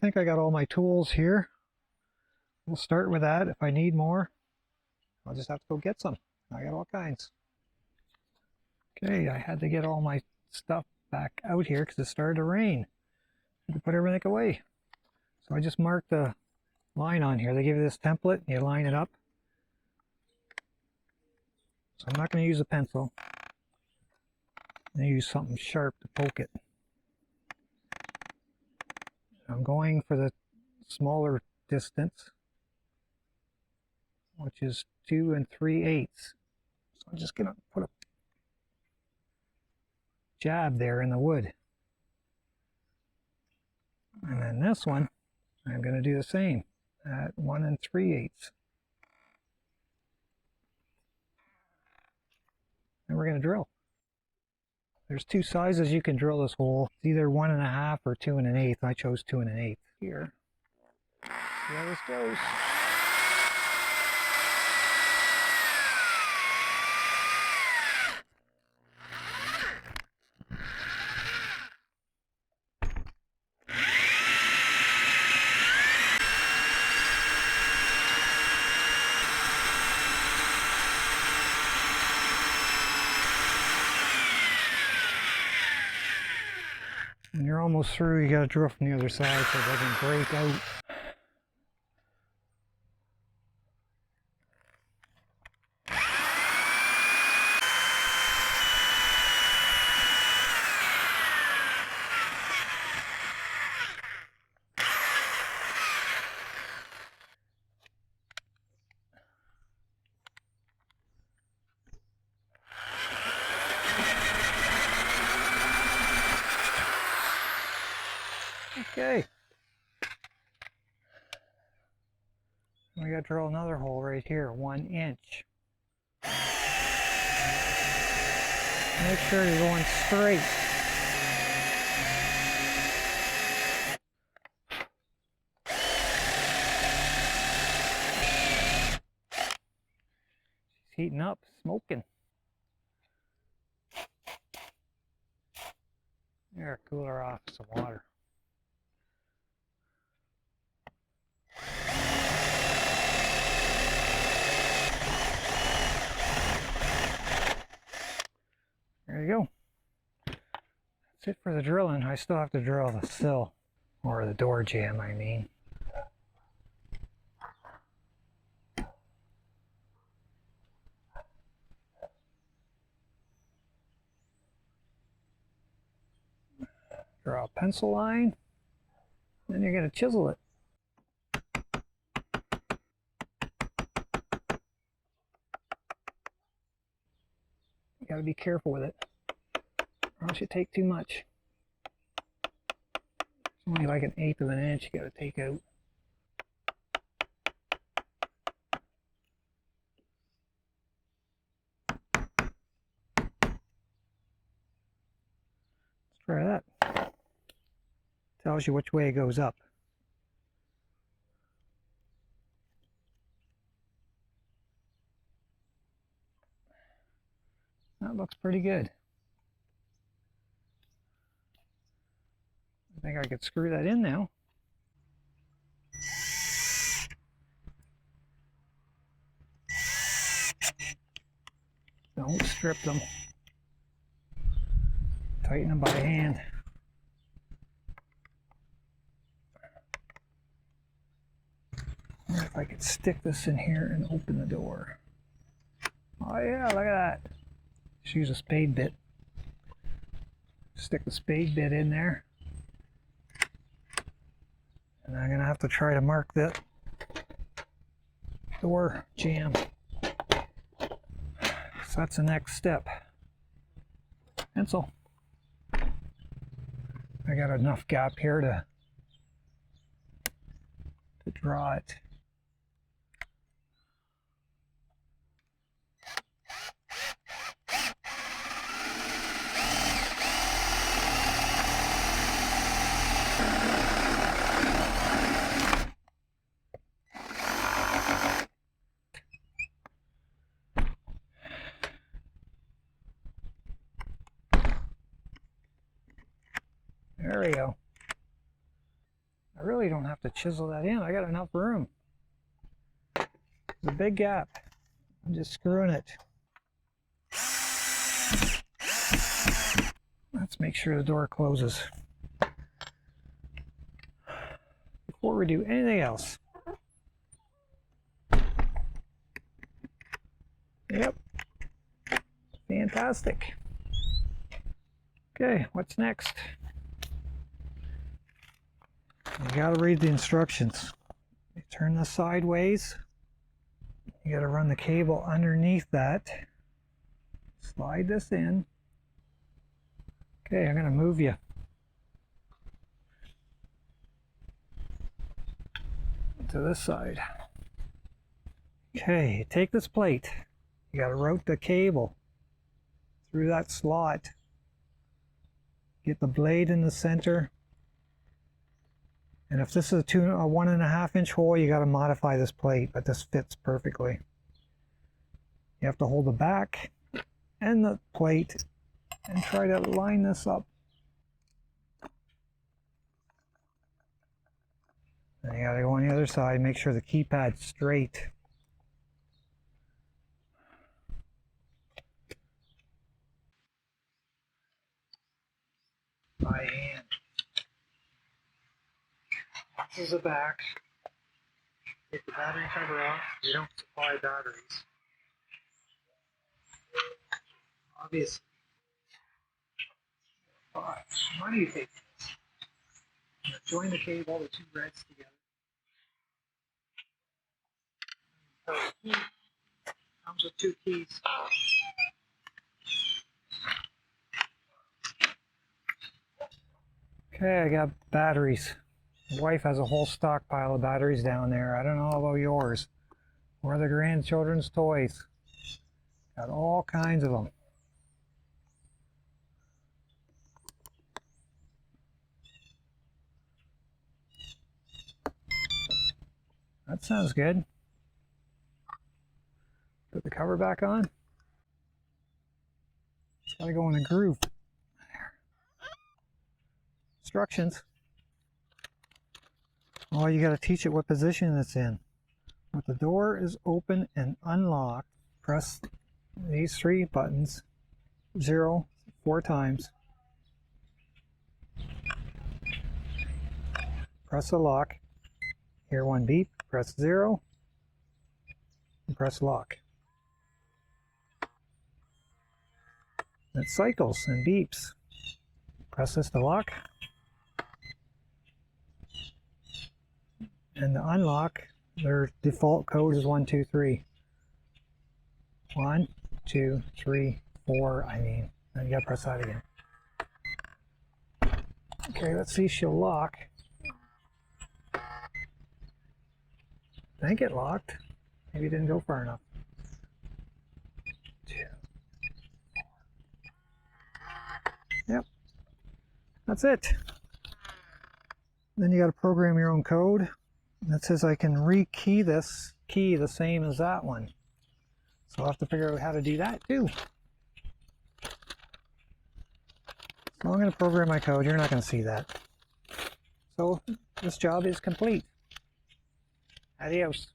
think I got all my tools here. We'll start with that. If I need more, I'll just have to go get some. I got all kinds. Okay, I had to get all my stuff back out here because it started to rain. I had to put everything away. So I just marked the line on here. They give you this template, you line it up. So I'm not going to use a pencil. I'm going to use something sharp to poke it. I'm going for the smaller distance, which is 2 3/8. So I'm just going to put a jab there in the wood. And then this one, I'm going to do the same at 1 3/8. And we're going to drill. There's two sizes you can drill this hole. It's either 1 1/2 or 2 1/8. I chose 2 1/8 here. See how this goes. When you're almost through, you gotta drill from the other side so it doesn't break out. Okay. We gotta drill another hole right here, 1 inch. Make sure you're going straight. She's heating up, smoking. There, cool her off some water. There you go. That's it for the drilling. I still have to drill the sill, or the door jamb, I mean. Draw a pencil line, then you're going to chisel it. You got to be careful with it, or else you take too much. It's only like 1/8 of an inch you got to take out. Let's try that. Tells you which way it goes up. That looks pretty good. I think I could screw that in now. Don't strip them. Tighten them by hand. If I could stick this in here and open the door. Oh yeah, look at that. Just use a spade bit. Stick the spade bit in there. And I'm gonna have to try to mark the door jamb. So that's the next step. Pencil. I got enough gap here to draw it. There we go. I really really don't have to chisel that in. I got enough room. It's a big gap. I'm just screwing it. Let's make sure the door closes before we do anything else. Yep. Fantastic. Okay, what's next? You gotta read the instructions. You turn this sideways. You gotta run the cable underneath that. Slide this in. Okay, I'm gonna move you. To this side. Okay, take this plate. You gotta route the cable through that slot. Get the blade in the center. And if this is a 1.5 inch hole, you gotta modify this plate, but this fits perfectly. You have to hold the back and the plate and try to line this up. Then you gotta go on the other side, make sure the keypad's straight. By hand. This is the back. Take the battery cover off. We don't supply batteries. Obviously. But money you take this. Join the cable, the two reds together. So the key comes with two keys. Okay, I got batteries. My wife has a whole stockpile of batteries down there. I don't know about yours. Or the grandchildren's toys. Got all kinds of them. That sounds good. Put the cover back on. It's got to go in a groove. There. Instructions. Oh, you got to teach it what position it's in. When the door is open and unlocked, press these three buttons, 0, 4 times. Press the lock. Hear one beep, press 0, and press lock. It cycles and beeps. Press this to lock. And to unlock, their default code is 1, 2, 3. 1, 2, 3, 4, I mean. And you gotta press that again. Okay, let's see, she'll lock. I think it locked. Maybe it didn't go far enough. 2, 4. Yep. That's it. Then you got to program your own code. That says I can rekey this key the same as that one. So I'll have to figure out how to do that too. So I'm going to program my code. You're not going to see that. So this job is complete. Adios.